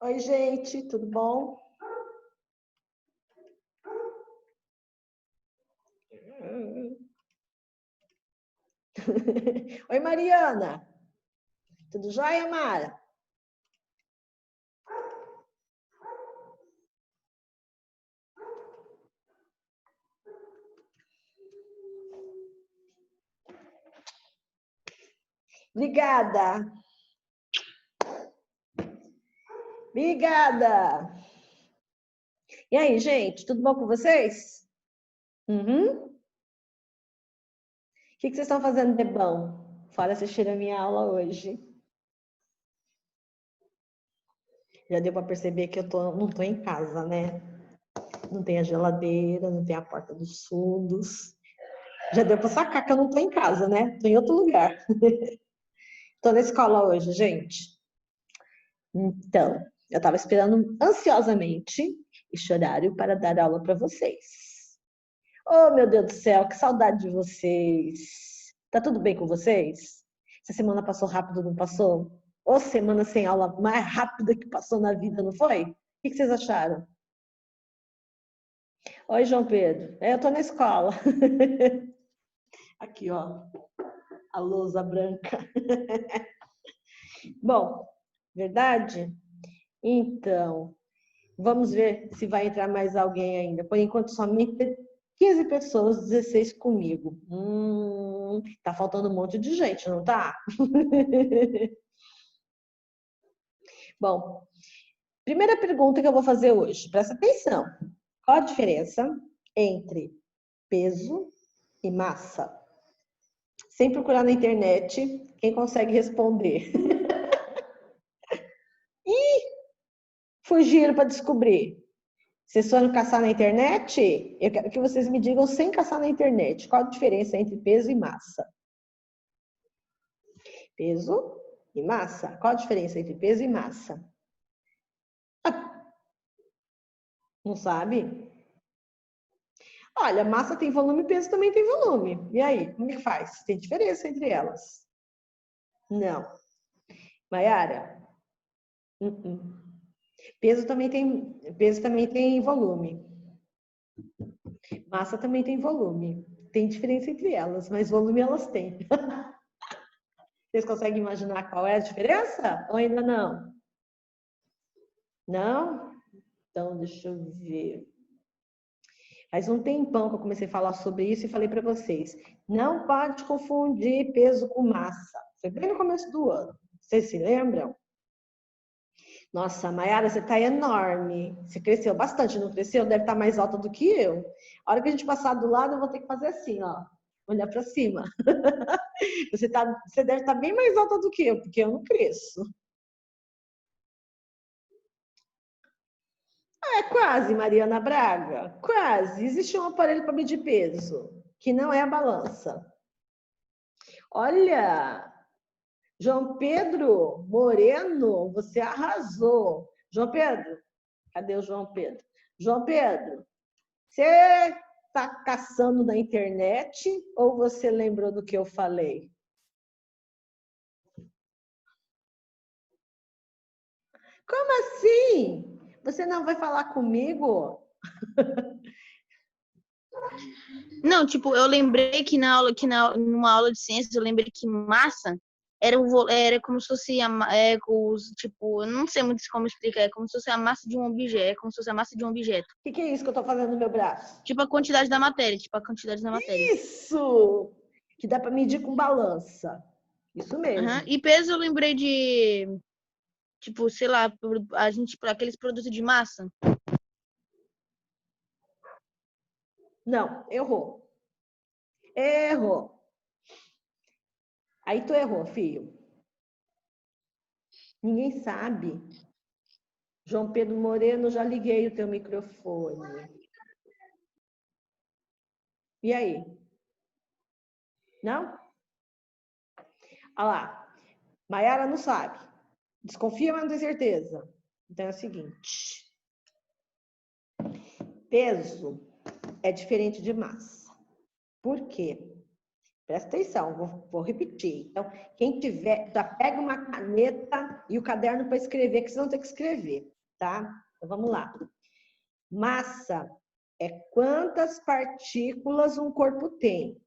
Oi, gente, tudo bom? Oi, Mariana. Tudo jóia, Mara? Obrigada. Obrigada. E aí, gente, tudo bom com vocês? Uhum. O que vocês estão fazendo de bom? Fora assistir a minha aula hoje. Já deu para perceber que não tô em casa, né? Não tem a geladeira, não tem a porta dos fundos. Já deu para sacar que eu não tô em casa, né? Tô em outro lugar. Tô na escola hoje, gente. Então, eu estava esperando ansiosamente este horário para dar aula para vocês. Oh, meu Deus do céu, que saudade de vocês. Tá tudo bem com vocês? Essa semana passou rápido, não passou? Ou semana sem aula mais rápida que passou na vida, não foi? O que vocês acharam? Oi, João Pedro. Eu tô na escola. Aqui, ó, a lousa branca. Bom, verdade? Então, vamos ver se vai entrar mais alguém ainda. Por enquanto, somente 15 pessoas, 16 comigo. Tá faltando um monte de gente, não tá? Bom, primeira pergunta que eu vou fazer hoje, presta atenção. Qual a diferença entre peso e massa? Sem procurar na internet, quem consegue responder? Fugiram para descobrir. Vocês foram caçar na internet? Eu quero que vocês me digam sem caçar na internet. Qual a diferença entre peso e massa? Peso e massa. Qual a diferença entre peso e massa? Ah, não sabe? Olha, massa tem volume, peso também tem volume. E aí, como é que faz? Tem diferença entre elas? Não. Maiara? Peso também tem volume. Massa também tem volume. Tem diferença entre elas, mas volume elas têm. Vocês conseguem imaginar qual é a diferença? Ou ainda não? Não? Então, deixa eu ver. Faz um tempão que eu comecei a falar sobre isso e falei para vocês. Não pode confundir peso com massa. Foi bem no começo do ano. Vocês se lembram? Nossa, Mayara, você está enorme. Você cresceu bastante, não cresceu? Deve estar mais alta do que eu. A hora que a gente passar do lado, eu vou ter que fazer assim, ó. Olhar para cima. Você deve estar bem mais alta do que eu, porque eu não cresço. É quase, Mariana Braga. Quase. Existe um aparelho para medir peso, que não é a balança. Olha, João Pedro Moreno, você arrasou. João Pedro, cadê o João Pedro? João Pedro, você está caçando na internet ou você lembrou do que eu falei? Como assim? Você não vai falar comigo? Não, tipo, eu lembrei que numa aula de ciências, eu lembrei que massa era como se fosse tipo, eu não sei muito como explicar, é como se fosse a massa de um objeto, é como se fosse a massa de um objeto. O que é isso que eu estou fazendo no meu braço? Tipo a quantidade da matéria, Isso! Que dá para medir com balança. Isso mesmo. Uhum. E peso eu lembrei de, tipo, sei lá, aqueles produtos de massa. Não, errou. Errou. Aí tu errou, filho. Ninguém sabe. João Pedro Moreno, já liguei o teu microfone. E aí? Não? Olha lá. Maiara não sabe. Desconfia, mas não tem certeza. Então é o seguinte. Peso é diferente de massa. Por quê? Presta atenção, vou repetir. Então, quem tiver, já pega uma caneta e o caderno para escrever, que vocês vão ter que escrever. tá? Então, vamos lá. Massa é quantas partículas um corpo tem.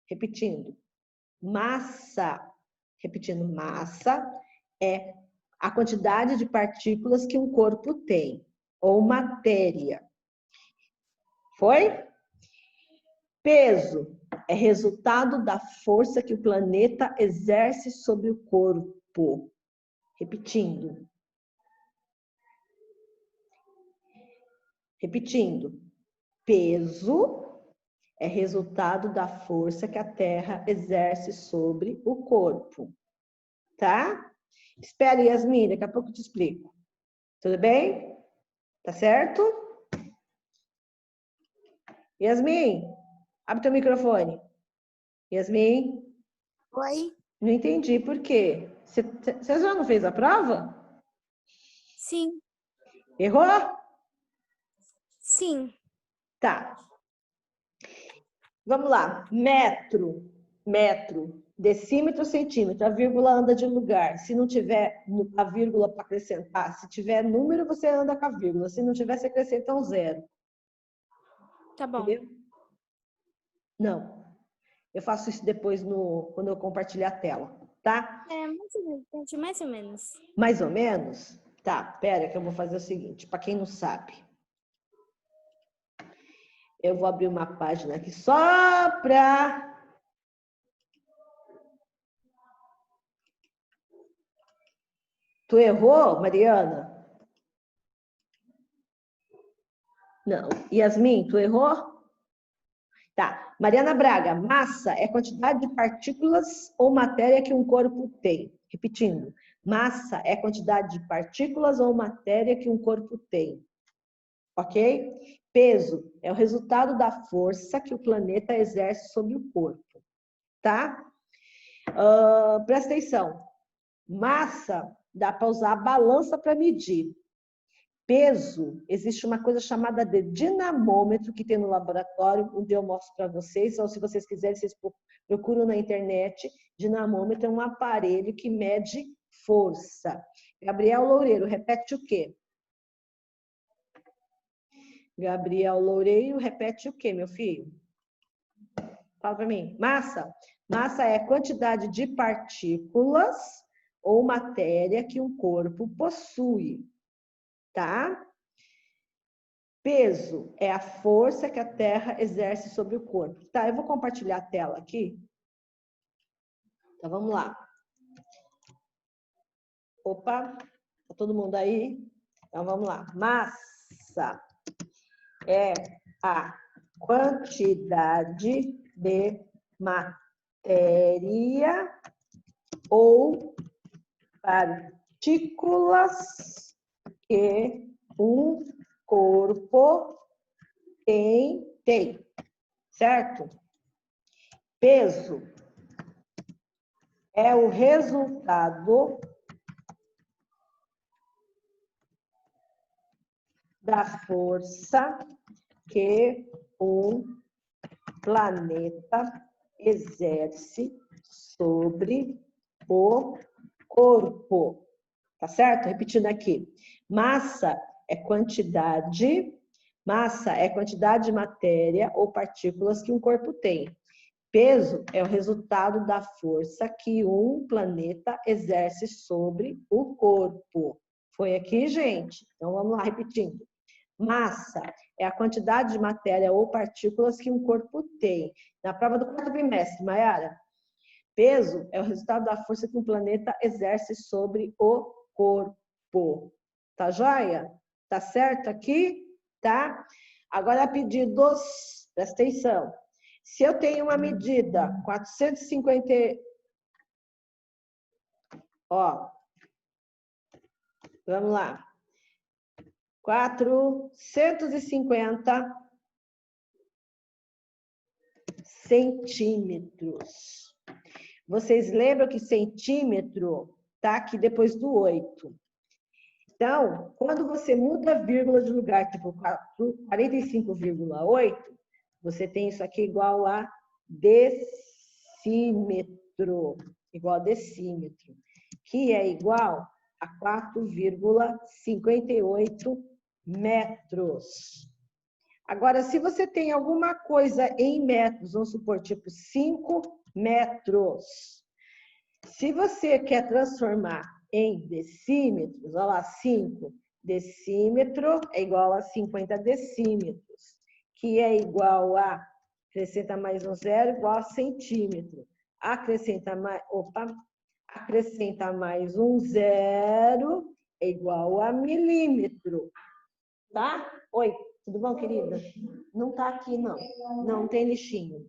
Repetindo. Massa, repetindo, massa é a quantidade de partículas que um corpo tem, ou matéria. Foi? Peso é resultado da força que o planeta exerce sobre o corpo. Repetindo. Repetindo. Peso é resultado da força que a Terra exerce sobre o corpo. Tá? Espera, Yasmin, daqui a pouco eu te explico. Tudo bem? Tá certo? Yasmin, abre teu microfone. Yasmin? Oi? Não entendi por quê. Você já não fez a prova? Sim. Errou? Sim. Tá. Vamos lá. Metro. Metro. Decímetro, centímetro. A vírgula anda de lugar. Se não tiver a vírgula para acrescentar, se tiver número, você anda com a vírgula. Se não tiver, você acrescenta um zero. Tá bom. Entendeu? Não. Eu faço isso depois quando eu compartilhar a tela, tá? Mais ou menos, gente, mais ou menos. Mais ou menos? Tá, pera que eu vou fazer o seguinte, para quem não sabe. Eu vou abrir uma página aqui só para... Tu errou, Mariana? Não. Yasmin, tu errou? Tá. Mariana Braga, massa é quantidade de partículas ou matéria que um corpo tem. Repetindo. Massa é quantidade de partículas ou matéria que um corpo tem. Ok? Peso é o resultado da força que o planeta exerce sobre o corpo. Tá? Presta atenção. Massa, dá para usar a balança para medir. Peso, existe uma coisa chamada de dinamômetro que tem no laboratório, um dia eu mostro para vocês, ou se vocês quiserem, vocês procuram na internet. Dinamômetro é um aparelho que mede força. Gabriel Loureiro, repete o quê? Gabriel Loureiro, repete o quê, meu filho? Fala para mim. Massa. Massa é a quantidade de partículas ou matéria que um corpo possui. Tá? Peso é a força que a Terra exerce sobre o corpo. Tá, eu vou compartilhar a tela aqui. Então, vamos lá. Opa, tá todo mundo aí? Então, vamos lá. Massa é a quantidade de matéria ou partículas que um corpo tem, certo? Peso é o resultado da força que um planeta exerce sobre o corpo. Tá certo? Repetindo aqui. Massa é quantidade de matéria ou partículas que um corpo tem. Peso é o resultado da força que um planeta exerce sobre o corpo. Foi aqui, gente? Então, vamos lá, repetindo. Massa é a quantidade de matéria ou partículas que um corpo tem. Na prova do quarto trimestre, Mayara. Peso é o resultado da força que um planeta exerce sobre o corpo. Tá joia? Tá certo aqui? Tá? Agora, pedidos, presta atenção. Se eu tenho uma medida 450, ó, vamos lá, 450 centímetros. Vocês lembram que centímetro tá aqui depois do 8. Então, quando você muda a vírgula de lugar, tipo 45,8, você tem isso aqui igual a decímetro. Igual a decímetro. Que é igual a 4,58 metros. Agora, se você tem alguma coisa em metros, vamos supor, tipo 5 metros. Se você quer transformar em decímetros, olha lá, 5 decímetro é igual a 50 decímetros, que é igual a, acrescenta mais um zero, igual a centímetro. Acrescenta mais um zero, é igual a milímetro. Tá? Oi, tudo bom, querida? Não tá aqui, não. Não tem lixinho.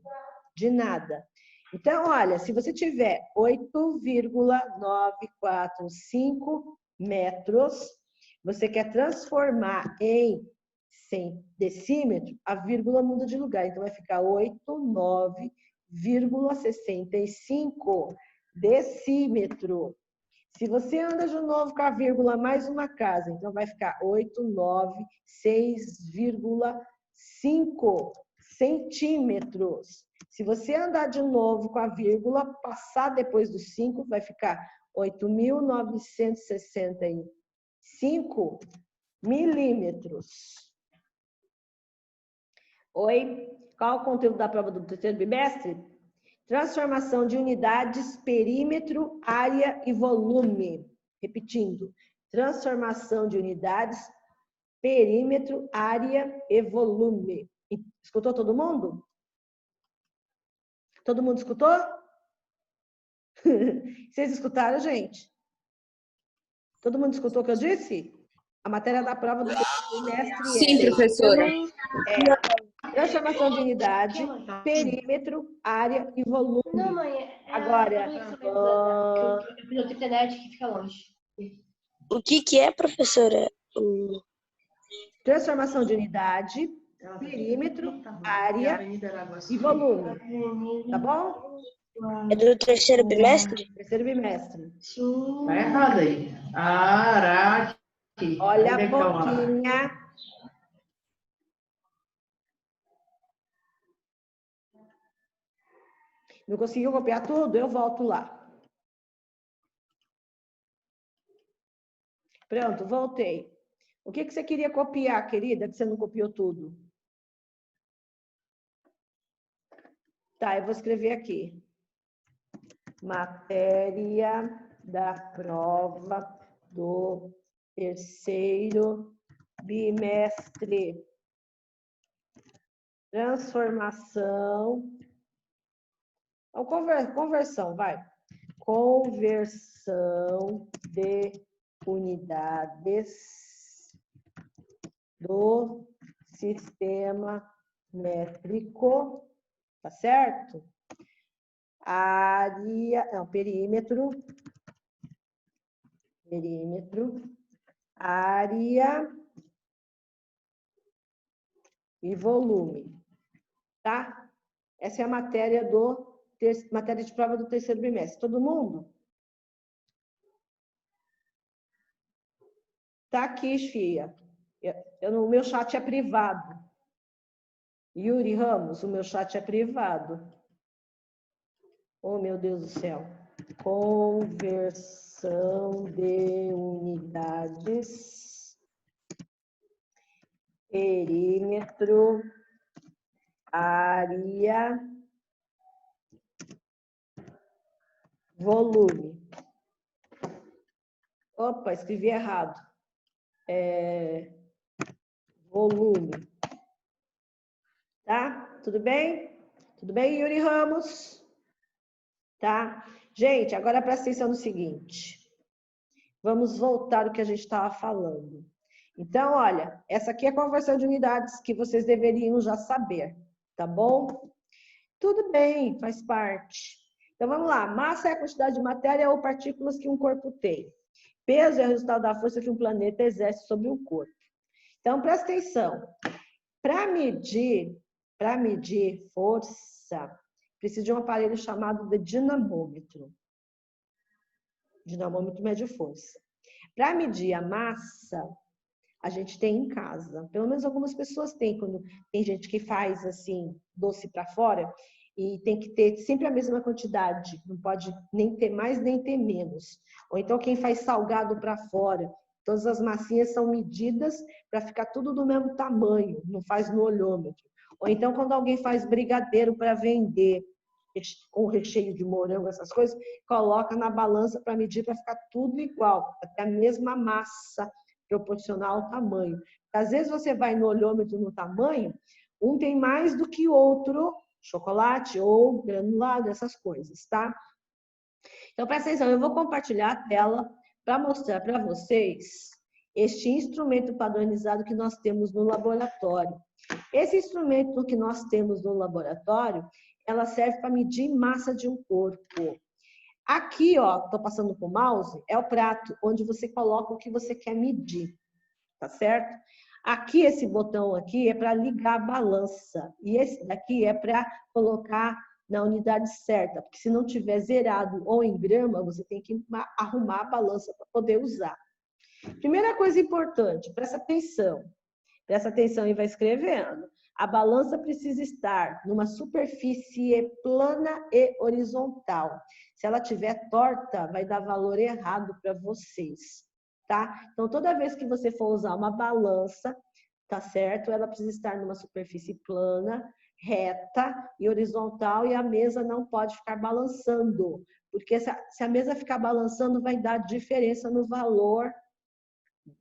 De nada. Então, olha, se você tiver 8,945 metros, você quer transformar em 100 decímetros, a vírgula muda de lugar. Então, vai ficar 89,65 decímetro. Se você anda de novo com a vírgula mais uma casa, então vai ficar 896,5 centímetros. Se você andar de novo com a vírgula, passar depois do 5, vai ficar 8.965 milímetros. Oi? Qual o conteúdo da prova do terceiro bimestre? Transformação de unidades, perímetro, área e volume. Repetindo, transformação de unidades, perímetro, área e volume. Escutou todo mundo? Todo mundo escutou? Vocês escutaram, gente? Todo mundo escutou o que eu disse? A matéria da prova do trimestre Sim, professora. Transformação de unidade, perímetro, área e volume. Não, mãe, Agora, eu tenho internet que fica longe. O que é, professora? transformação de unidade, perímetro, área e volume. Tá bom? É do terceiro bimestre? Terceiro bimestre. Tá errado aí. Araqui. Olha a boquinha. Não conseguiu copiar tudo? Eu volto lá. Pronto, voltei. O que você queria copiar, querida, que você não copiou tudo? Tá, eu vou escrever aqui. Matéria da prova do terceiro bimestre. Transformação. Conversão, vai. Conversão de unidades do sistema métrico, tá certo? Área, não, perímetro, área e volume, tá? Essa é a matéria matéria de prova do terceiro bimestre. Todo mundo? Tá aqui, filha. O meu chat é privado. Yuri Ramos, o meu chat é privado. Oh, meu Deus do céu. Conversão de unidades, perímetro, área, volume. Opa, escrevi errado. Volume. Tá? Tudo bem? Tudo bem, Yuri Ramos? Tá? Gente, agora presta atenção no seguinte. Vamos voltar ao que a gente estava falando. Então, olha, essa aqui é a conversão de unidades que vocês deveriam já saber, tá bom? Tudo bem, faz parte. Então, vamos lá. Massa é a quantidade de matéria ou partículas que um corpo tem. Peso é o resultado da força que um planeta exerce sobre o corpo. Então, presta atenção. Para medir força, precisa de um aparelho chamado de dinamômetro. Dinamômetro mede força. Para medir a massa, a gente tem em casa. Pelo menos algumas pessoas têm. Quando tem gente que faz assim, doce para fora, E tem que ter sempre a mesma quantidade, não pode nem ter mais nem ter menos. Ou então quem faz salgado para fora, todas as massinhas são medidas para ficar tudo do mesmo tamanho, não faz no olhômetro. Ou então quando alguém faz brigadeiro para vender, com recheio de morango, essas coisas, coloca na balança para medir para ficar tudo igual, até a mesma massa proporcional ao tamanho. Às vezes você vai no olhômetro no tamanho, um tem mais do que outro, chocolate ou granulado, essas coisas, tá? Então, presta atenção, eu vou compartilhar a tela para mostrar para vocês este instrumento padronizado que nós temos no laboratório. Esse instrumento que nós temos no laboratório, ela serve para medir massa de um corpo. Aqui, ó, estou passando com o mouse, é o prato onde você coloca o que você quer medir, tá certo? Aqui, esse botão aqui é para ligar a balança. E esse daqui é para colocar na unidade certa. Porque se não tiver zerado ou em grama, você tem que arrumar a balança para poder usar. Primeira coisa importante, presta atenção. Presta atenção e vai escrevendo. A balança precisa estar numa superfície plana e horizontal. Se ela estiver torta, vai dar valor errado para vocês. Tá? Então, toda vez que você for usar uma balança, tá certo? Ela precisa estar numa superfície plana, reta e horizontal, e a mesa não pode ficar balançando, porque se a mesa ficar balançando, vai dar diferença no valor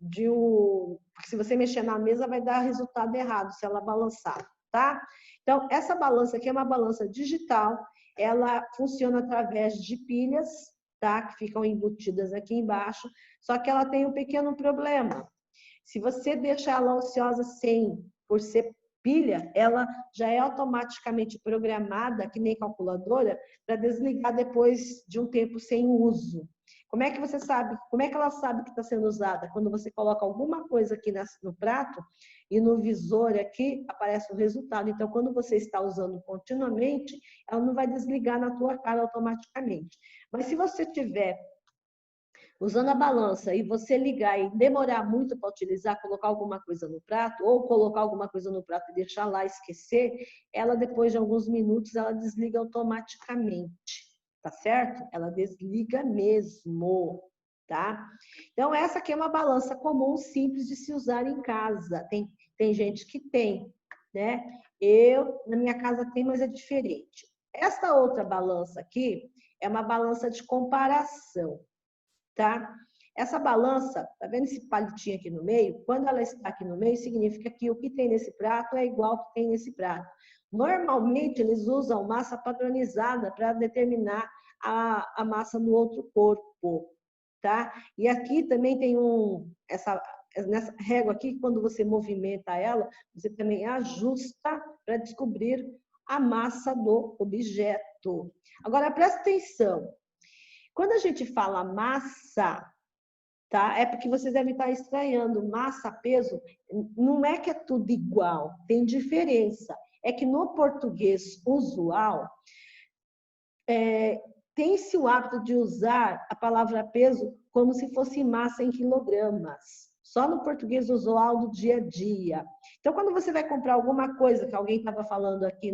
de um... Se você mexer na mesa, vai dar resultado errado se ela balançar, tá? Então, essa balança aqui é uma balança digital, ela funciona através de pilhas, tá? Que ficam embutidas aqui embaixo, só que ela tem um pequeno problema. Se você deixar ela ociosa por ser pilha, ela já é automaticamente programada, que nem calculadora, para desligar depois de um tempo sem uso. Como é que você sabe? Como é que ela sabe que está sendo usada? Quando você coloca alguma coisa aqui no prato e no visor aqui aparece o resultado. Então, quando você está usando continuamente, ela não vai desligar na tua cara automaticamente. Mas se você tiver usando a balança e você ligar e demorar muito para utilizar, colocar alguma coisa no prato, ou colocar alguma coisa no prato e deixar lá esquecer, ela depois de alguns minutos ela desliga automaticamente, tá certo? Ela desliga mesmo, tá? Então essa aqui é uma balança comum, simples de se usar em casa. Tem gente que tem, né? Na minha casa tem, mas é diferente. Esta outra balança aqui é uma balança de comparação. Tá? Essa balança, tá vendo esse palitinho aqui no meio? Quando ela está aqui no meio, significa que o que tem nesse prato é igual ao que tem nesse prato. Normalmente, eles usam massa padronizada para determinar a massa no outro corpo, tá? E aqui também tem nessa régua aqui, quando você movimenta ela, você também ajusta para descobrir a massa do objeto. Agora, presta atenção. Quando a gente fala massa, tá? É porque vocês devem estar estranhando. Massa, peso, não é que é tudo igual, tem diferença. É que no português usual, tem-se o hábito de usar a palavra peso como se fosse massa em quilogramas. Só no português usual do dia a dia. Então, quando você vai comprar alguma coisa, que alguém estava falando aqui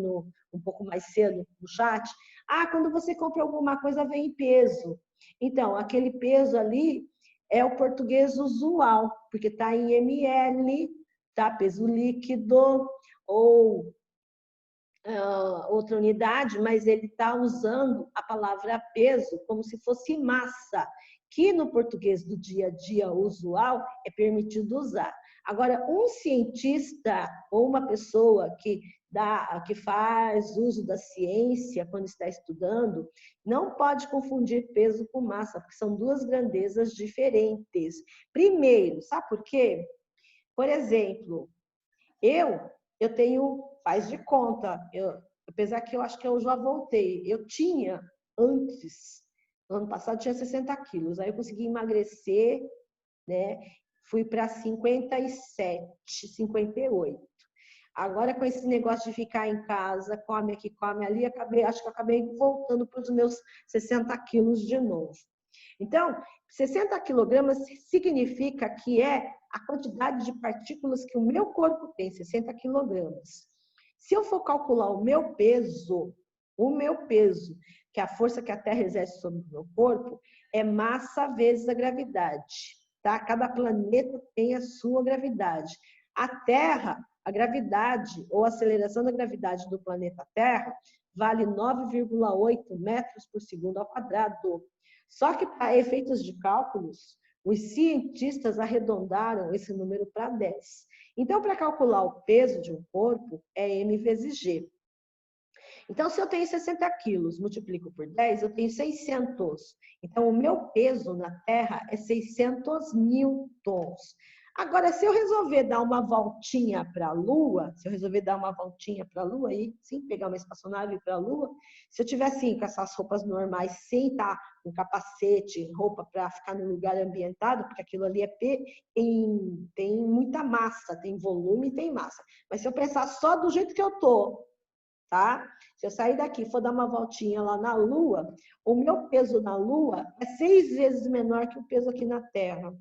um pouco mais cedo no chat, quando você compra alguma coisa, vem em peso. Então, aquele peso ali é o português usual, porque está em ml, tá? Peso líquido, ou outra unidade, mas ele está usando a palavra peso como se fosse massa, que no português do dia a dia usual é permitido usar. Agora, um cientista ou uma pessoa que faz uso da ciência quando está estudando, não pode confundir peso com massa, porque são duas grandezas diferentes. Primeiro, sabe por quê? Por exemplo, eu tenho, faz de conta, apesar que eu acho que eu já voltei, eu tinha antes, no ano passado tinha 60 quilos, aí eu consegui emagrecer, né? Fui para 57, 58. Agora, com esse negócio de ficar em casa, come aqui, come ali, acho que eu acabei voltando para os meus 60 quilos de novo. Então, 60 quilogramas significa que é a quantidade de partículas que o meu corpo tem, 60 quilogramas. Se eu for calcular o meu peso, O meu peso, que é a força que a Terra exerce sobre o meu corpo, é massa vezes a gravidade, tá? Cada planeta tem a sua gravidade. A Terra, a gravidade ou a aceleração da gravidade do planeta Terra vale 9,8 metros por segundo ao quadrado. Só que para efeitos de cálculos, os cientistas arredondaram esse número para 10. Então, para calcular o peso de um corpo, é M vezes G. Então, se eu tenho 60 quilos, multiplico por 10, eu tenho 600. Então, o meu peso na Terra é 600 newtons. Agora, se eu resolver dar uma voltinha para a Lua, e sim, pegar uma espaçonave para a Lua, se eu tiver assim, com essas roupas normais, sem estar com capacete, roupa para ficar no lugar ambientado, porque aquilo ali tem muita massa, tem volume e tem massa. Mas se eu pensar só do jeito que eu tô, tá? Se eu sair daqui e for dar uma voltinha lá na Lua, o meu peso na Lua é 6 vezes menor que o peso aqui na Terra.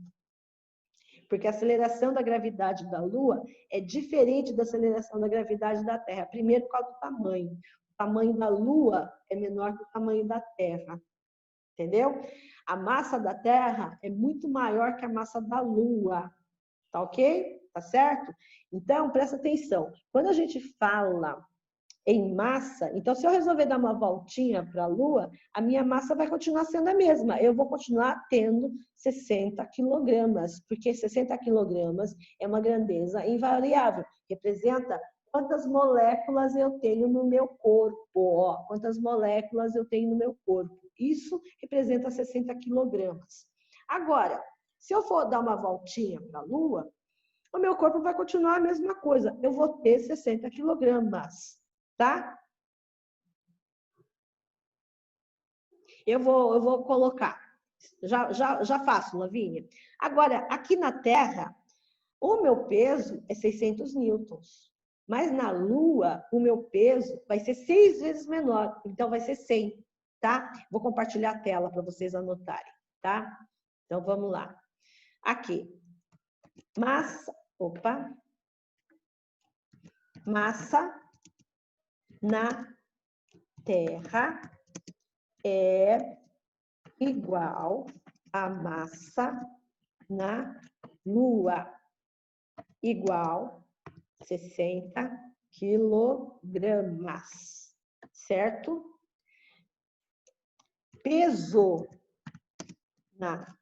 Porque a aceleração da gravidade da Lua é diferente da aceleração da gravidade da Terra. Primeiro, por causa do tamanho. O tamanho da Lua é menor que o tamanho da Terra. Entendeu? A massa da Terra é muito maior que a massa da Lua. Tá ok? Tá certo? Então, presta atenção. Quando a gente fala em massa, então se eu resolver dar uma voltinha para a Lua, a minha massa vai continuar sendo a mesma. Eu vou continuar tendo 60 quilogramas, porque 60 quilogramas é uma grandeza invariável. Representa quantas moléculas eu tenho no meu corpo. Ó, quantas moléculas eu tenho no meu corpo. Isso representa 60 quilogramas. Agora, se eu for dar uma voltinha para a Lua, o meu corpo vai continuar a mesma coisa. Eu vou ter 60 quilogramas. Tá? Eu vou colocar. Já faço, Lavínia. Agora, aqui na Terra, o meu peso é 600 newtons. Mas na Lua, o meu peso vai ser 6 vezes menor. Então, vai ser 100, tá? Vou compartilhar a tela para vocês anotarem, tá? Então, vamos lá. Aqui. Massa na Terra é igual a massa na Lua, igual 60 quilogramas, certo? Peso na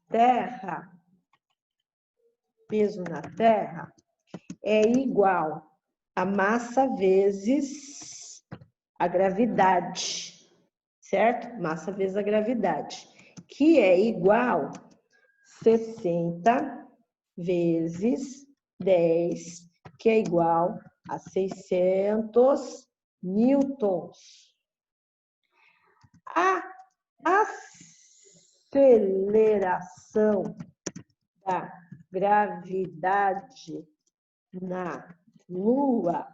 Terra é igual a massa vezes a gravidade, certo? Massa vezes a gravidade, que é igual 60 vezes 10, que é igual a 600 newtons. A aceleração da gravidade na Lua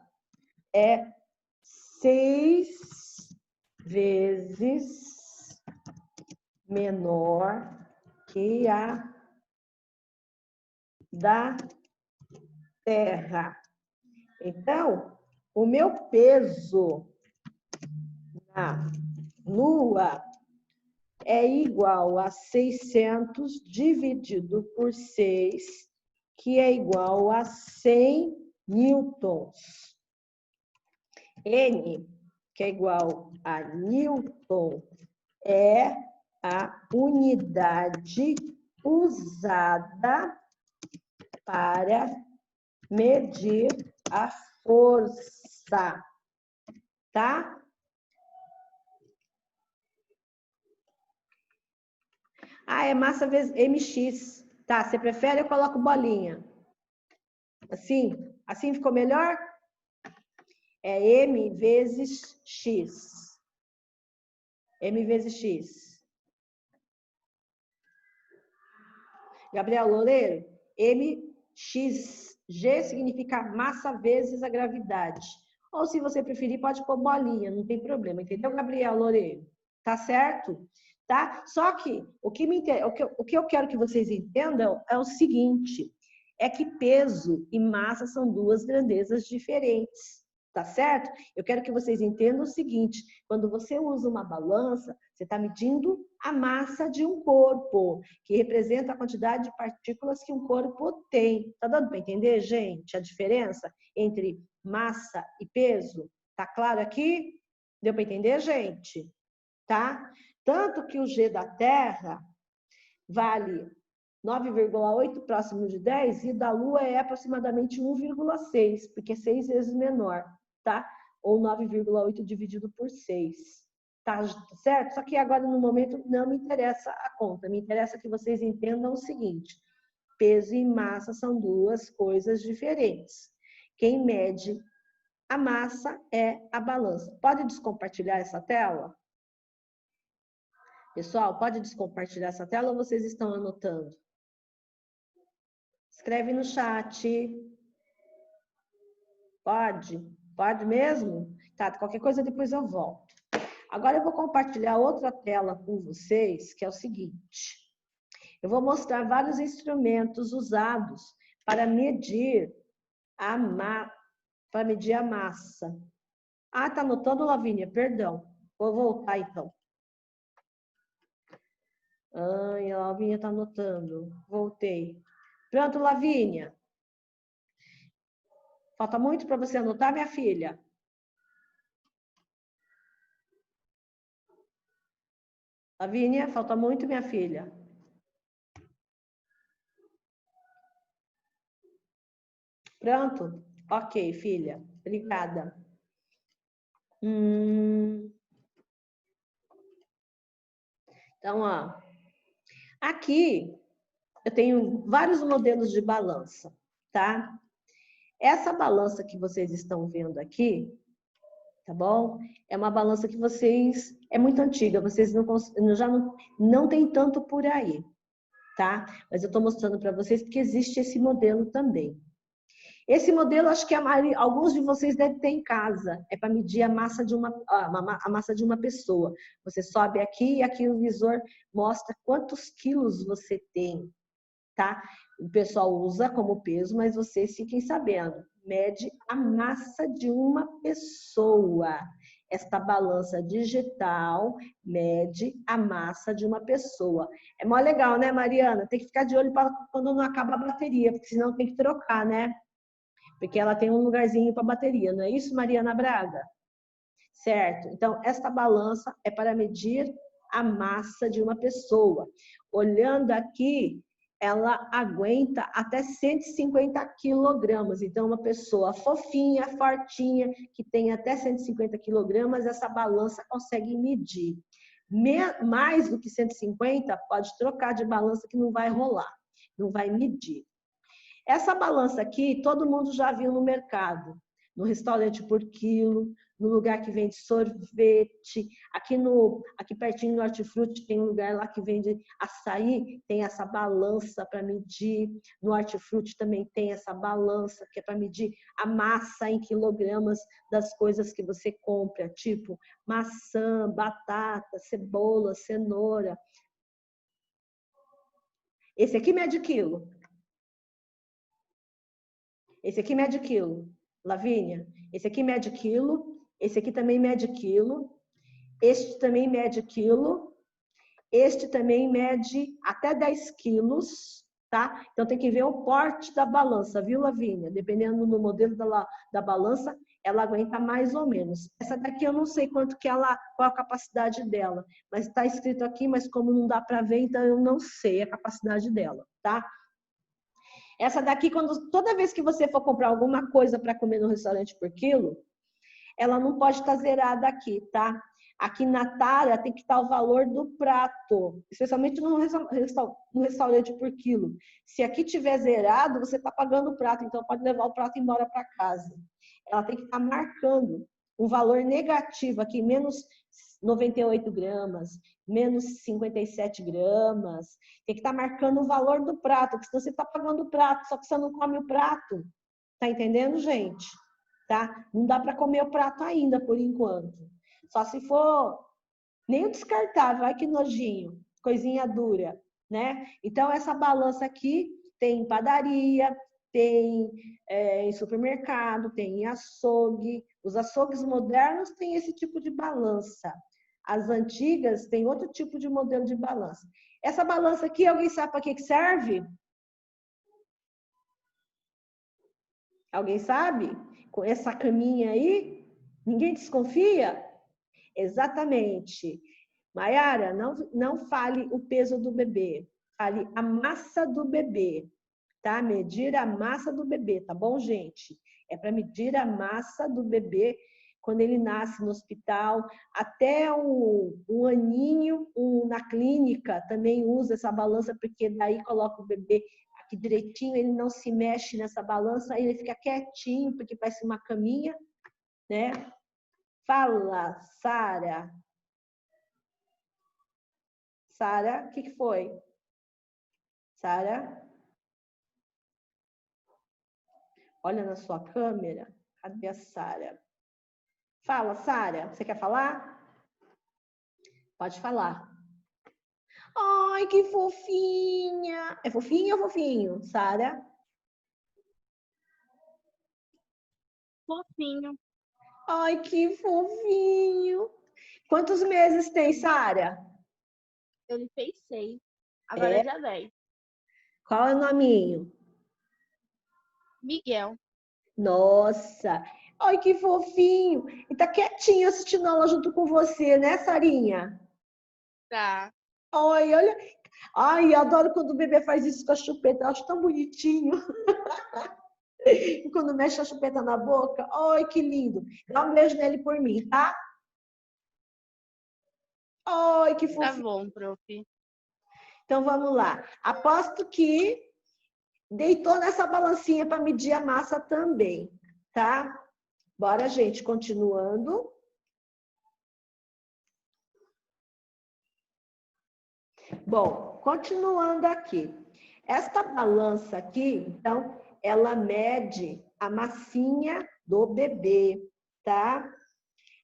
é 6 vezes menor que a da Terra. Então, o meu peso na Lua é igual a 600 dividido por 6, que é igual a 100 newtons. N, que é igual a newton, é a unidade usada para medir a força, tá? Ah, é massa vezes mx. Tá, você prefere? Eu coloco bolinha. Assim? Assim ficou melhor? É m vezes x. M vezes x. Gabriel Loureiro, mx. G significa massa vezes a gravidade. Ou, se você preferir, pode pôr bolinha, não tem problema. Entendeu, Gabriel Loureiro? Tá certo? Tá? Só que o que eu quero que vocês entendam é o seguinte, é que peso e massa são duas grandezas diferentes, Tá certo? Eu quero que vocês entendam o seguinte, quando você usa uma balança, você está medindo a massa de um corpo, que representa a quantidade de partículas que um corpo tem. Tá dando para entender, gente, a diferença entre massa e peso? Tá claro aqui? Deu para entender, gente? Tá? Tanto que o G da Terra vale 9,8 próximo de 10 e da Lua é aproximadamente 1,6, porque é 6 vezes menor, tá? Ou 9,8 dividido por 6, tá certo? Só que agora, no momento, não me interessa a conta, me interessa que vocês entendam o seguinte, peso e massa são duas coisas diferentes. Quem mede a massa é a balança. Pode descompartilhar essa tela? Pessoal, pode descompartilhar essa tela ou vocês estão anotando? Escreve no chat. Pode? Pode mesmo? Tá, qualquer coisa depois eu volto. Agora eu vou compartilhar outra tela com vocês, que é o seguinte. Eu vou mostrar vários instrumentos usados para medir a massa. Ah, tá anotando, Lavínia? Perdão. Vou voltar então. Ai, a Lavínia tá anotando. Voltei. Pronto, Lavínia. Falta muito para você anotar, minha filha? Lavínia, falta muito, minha filha? Pronto? Ok, filha. Obrigada. Então, ó. Aqui, eu tenho vários modelos de balança, tá? Essa balança que vocês estão vendo aqui, tá bom? É uma balança que vocês... É muito antiga, vocês já não tem tanto por aí, tá? Mas eu tô mostrando para vocês porque existe esse modelo também. Esse modelo, acho que alguns de vocês devem ter em casa. É para medir a massa de uma pessoa. Você sobe aqui e aqui o visor mostra quantos quilos você tem, tá? O pessoal usa como peso, mas vocês fiquem sabendo. Mede a massa de uma pessoa. Esta balança digital mede a massa de uma pessoa. É mó legal, né, Mariana? Tem que ficar de olho para quando não acaba a bateria, porque senão tem que trocar, né? Porque ela tem um lugarzinho para bateria, não é isso, Mariana Braga? Certo? Então, esta balança é para medir a massa de uma pessoa. Olhando aqui, ela aguenta até 150 quilogramas. Então, uma pessoa fofinha, fortinha, que tem até 150 quilogramas, essa balança consegue medir. Mais do que 150, pode trocar de balança que não vai rolar, não vai medir. Essa balança aqui, todo mundo já viu no mercado, no restaurante por quilo, no lugar que vende sorvete, aqui pertinho no Hortifruti tem um lugar lá que vende açaí, tem essa balança para medir, no Hortifruti também tem essa balança que é para medir a massa em quilogramas das coisas que você compra, tipo maçã, batata, cebola, cenoura. Esse aqui mede quilo. Esse aqui mede quilo, Lavínia. Esse aqui mede quilo. Esse aqui também mede quilo. Este também mede quilo. Este também mede até 10 quilos, tá? Então tem que ver o porte da balança, viu, Lavínia? Dependendo do modelo da balança, ela aguenta mais ou menos. Essa daqui eu não sei quanto que ela, qual a capacidade dela, mas está escrito aqui, mas como não dá para ver, então eu não sei a capacidade dela, tá? Essa daqui, toda vez que você for comprar alguma coisa para comer no restaurante por quilo, ela não pode estar zerada aqui, tá? Aqui na tara tem que estar o valor do prato, especialmente no restaurante por quilo. Se aqui tiver zerado, você está pagando o prato, então pode levar o prato embora para casa. Ela tem que estar marcando um valor negativo aqui, menos 98 gramas, menos 57 gramas. Tem que estar marcando o valor do prato, porque senão você está pagando o prato, só que você não come o prato. Tá entendendo, gente? Tá? Não dá para comer o prato ainda, por enquanto. Só se for nem o descartável, ai que nojinho, coisinha dura, né? Então, essa balança aqui tem em padaria, tem em supermercado, tem em açougue, Os açougues modernos têm esse tipo de balança. As antigas têm outro tipo de modelo de balança. Essa balança aqui, alguém sabe para que serve? Alguém sabe? Com essa caminha aí? Ninguém desconfia? Exatamente. Maiara, não fale o peso do bebê. Fale a massa do bebê. Tá? Medir a massa do bebê, tá bom, gente? É para medir a massa do bebê quando ele nasce no hospital. Até um aninho na clínica também usa essa balança, porque daí coloca o bebê aqui direitinho, ele não se mexe nessa balança, ele fica quietinho, porque parece uma caminha, né? Fala, Sara. Sara, o que foi? Sara? Olha na sua câmera. Cadê a Sara? Fala, Sara. Você quer falar? Pode falar. Ai, que fofinha. É fofinha ou fofinho, Sara? Fofinho. Ai, que fofinho. Quantos meses tem, Sara? Ele fez 6. Agora já 10. Qual é o nominho? Miguel. Nossa. Ai, que fofinho. E tá quietinho assistindo aula junto com você, né, Sarinha? Tá. Ai, olha. Ai, eu adoro quando o bebê faz isso com a chupeta. Eu acho tão bonitinho. E quando mexe a chupeta na boca. Ai, que lindo. Dá um beijo nele por mim, tá? Ai, que Tá fofinho. bom, prof. Então, vamos lá. Aposto que deitou nessa balancinha para medir a massa também, tá? Bora, gente, continuando. Bom, continuando aqui. Esta balança aqui, então, ela mede a massinha do bebê, tá?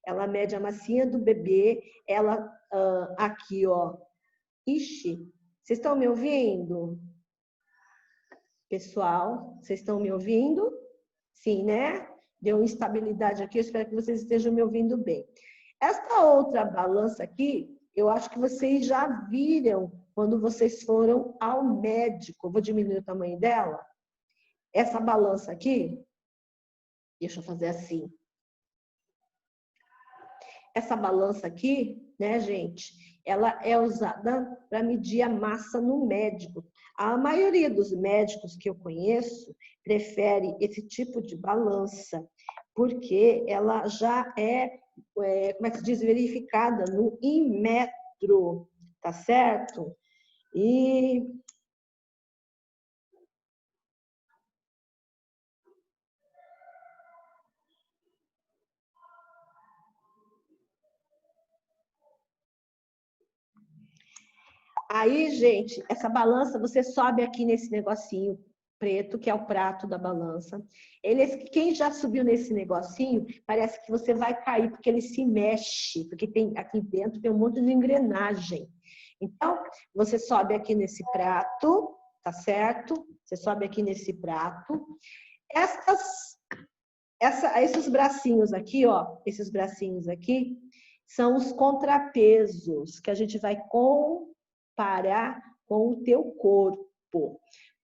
Ela mede a massinha do bebê. Ela, aqui, ó. Ixi, vocês estão me ouvindo? Pessoal, vocês estão me ouvindo? Sim, né? Deu instabilidade aqui, eu espero que vocês estejam me ouvindo bem. Esta outra balança aqui, eu acho que vocês já viram quando vocês foram ao médico. Eu vou diminuir o tamanho dela. Essa balança aqui, deixa eu fazer assim. Essa balança aqui, né, gente, ela é usada para medir a massa no médico. A maioria dos médicos que eu conheço prefere esse tipo de balança, porque ela já como é que se diz, verificada no Inmetro, tá certo? E aí, gente, essa balança, você sobe aqui nesse negocinho preto, que é o prato da balança. Quem já subiu nesse negocinho, parece que você vai cair, porque ele se mexe, porque tem aqui dentro tem um monte de engrenagem. Então, você sobe aqui nesse prato, tá certo? Você sobe aqui nesse prato. Esses bracinhos aqui, ó, esses bracinhos aqui, são os contrapesos que a gente vai comparar com o teu corpo.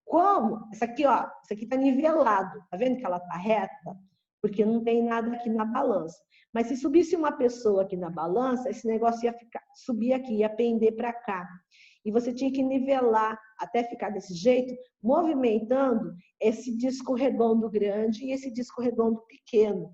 Como? Isso aqui, ó, isso aqui tá nivelado. Tá vendo que ela tá reta? Porque não tem nada aqui na balança. Mas se subisse uma pessoa aqui na balança, esse negócio ia subir aqui, ia pender para cá. E você tinha que nivelar até ficar desse jeito, movimentando esse disco redondo grande e esse disco redondo pequeno.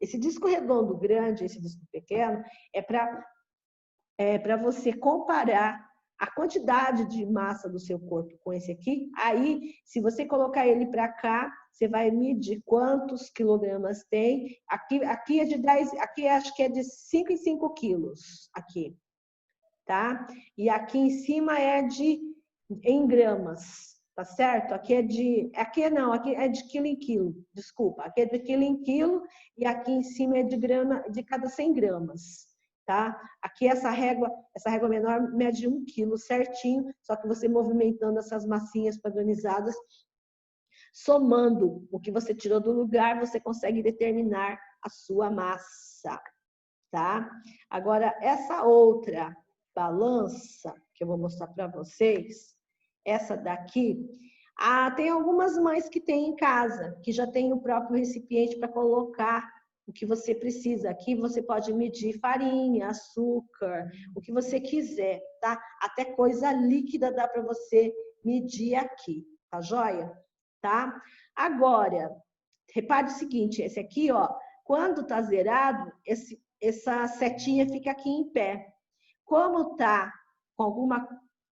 Esse disco redondo grande, esse disco pequeno, é para você comparar a quantidade de massa do seu corpo com esse aqui. Aí, se você colocar ele para cá, você vai medir quantos quilogramas tem. Aqui é de 10, aqui acho que é de 5 em 5 quilos, aqui, tá? E aqui em cima é em gramas, tá certo? Aqui é de quilo em quilo, desculpa. Aqui é de quilo em quilo e aqui em cima é de cada 100 gramas. Tá? Aqui essa régua menor mede 1 quilo certinho, só que você movimentando essas massinhas padronizadas, somando o que você tirou do lugar, você consegue determinar a sua massa, tá? Agora, essa outra balança que eu vou mostrar para vocês, essa daqui, tem algumas mães que têm em casa, que já tem o próprio recipiente para colocar o que você precisa. Aqui você pode medir farinha, açúcar, o que você quiser, tá? Até coisa líquida dá para você medir aqui, tá joia? Tá? Agora, repare o seguinte, esse aqui, ó, quando tá zerado, essa setinha fica aqui em pé. Como tá com alguma...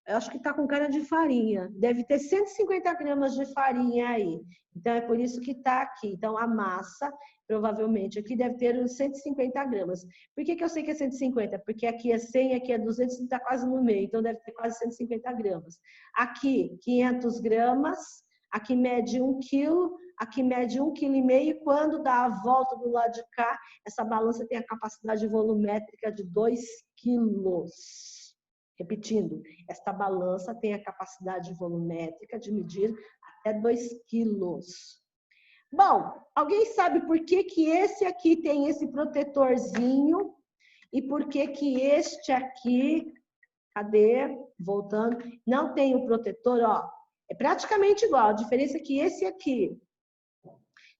Eu acho que está com cara de farinha. Deve ter 150 gramas de farinha aí. Então, é por isso que está aqui. Então, a massa, provavelmente, aqui deve ter uns 150 gramas. Por que eu sei que é 150? Porque aqui é 100, aqui é 200, está quase no meio. Então, deve ter quase 150 gramas. Aqui, 500 gramas. Aqui mede 1 quilo. Aqui mede 1,5 kg. Quando dá a volta do lado de cá, essa balança tem a capacidade volumétrica de 2 quilos. Repetindo, esta balança tem a capacidade volumétrica de medir até 2 quilos. Bom, alguém sabe por que que esse aqui tem esse protetorzinho e por que que este aqui, cadê? Voltando, não tem o protetor, ó. É praticamente igual, a diferença é que esse aqui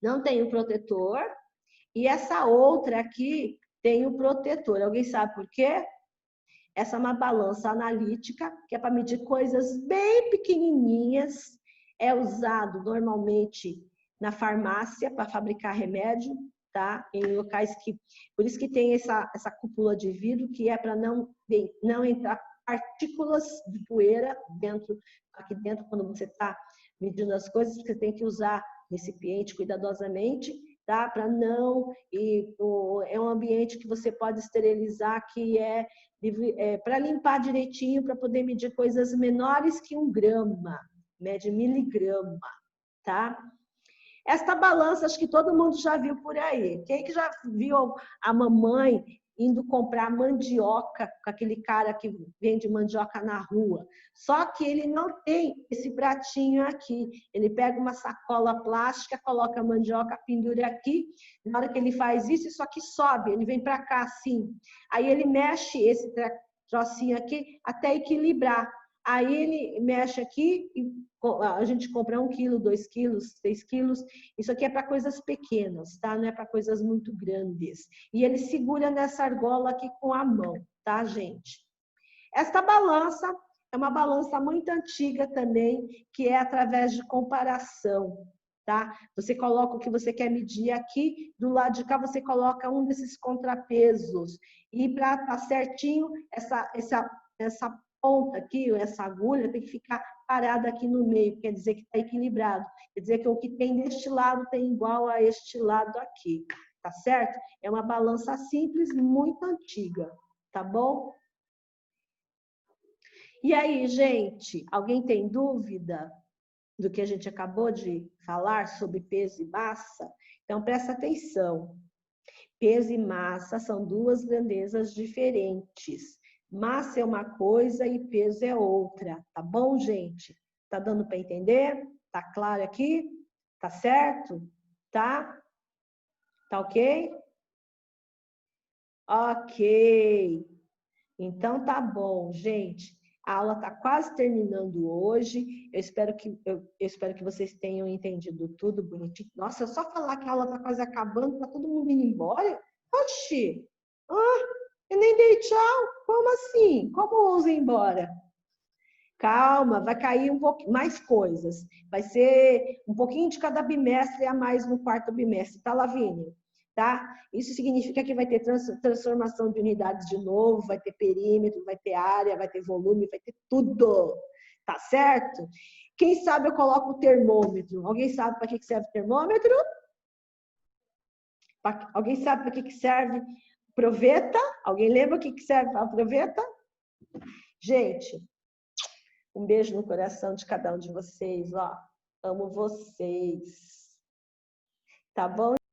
não tem o protetor e essa outra aqui tem o protetor. Alguém sabe por quê? Essa é uma balança analítica, que é para medir coisas bem pequenininhas. É usado normalmente na farmácia para fabricar remédio, tá? Em locais que... Por isso que tem essa cúpula de vidro, que é para não entrar partículas de poeira aqui dentro, quando você está medindo as coisas, você tem que usar recipiente cuidadosamente, tá? Para não... é um ambiente que você pode esterilizar, que é para limpar direitinho, para poder medir coisas menores que 1 grama, mede miligrama, tá? Esta balança, acho que todo mundo já viu por aí. Quem que já viu a mamãe indo comprar mandioca com aquele cara que vende mandioca na rua? Só que ele não tem esse pratinho aqui. Ele pega uma sacola plástica, coloca a mandioca, pendura aqui. Na hora que ele faz isso aqui sobe, ele vem para cá assim. Aí ele mexe esse trocinho aqui até equilibrar. Aí ele mexe aqui e a gente compra 1 quilo, 2 quilos, 3 quilos. Isso aqui é para coisas pequenas, tá? Não é para coisas muito grandes. E ele segura nessa argola aqui com a mão, tá, gente? Esta balança é uma balança muito antiga também, que é através de comparação, tá? Você coloca o que você quer medir aqui, do lado de cá você coloca um desses contrapesos. E para estar certinho, essa ponta aqui, essa agulha, tem que ficar parada aqui no meio, quer dizer que está equilibrado. Quer dizer que o que tem deste lado tem igual a este lado aqui, tá certo? É uma balança simples, muito antiga, tá bom? E aí, gente, alguém tem dúvida do que a gente acabou de falar sobre peso e massa? Então, presta atenção. Peso e massa são duas grandezas diferentes. Massa é uma coisa e peso é outra, tá bom, gente? Tá dando para entender? Tá claro aqui? Tá certo? Tá? Tá ok? Ok. Então tá bom, gente. A aula está quase terminando hoje. Eu espero que vocês tenham entendido tudo bonitinho. Nossa, só falar que a aula está quase acabando, está todo mundo indo embora? Oxi! Eu nem dei tchau. Como assim? Como ousa ir embora? Calma, vai cair um pouquinho mais coisas. Vai ser um pouquinho de cada bimestre a mais no 4º bimestre, tá, Lavínia? Tá? Isso significa que vai ter transformação de unidades de novo, vai ter perímetro, vai ter área, vai ter volume, vai ter tudo. Tá certo? Quem sabe eu coloco o termômetro. Alguém sabe para que serve o termômetro? Alguém sabe para que serve proveta? Alguém lembra o que serve a proveta? Gente, um beijo no coração de cada um de vocês, ó. Amo vocês. Tá bom?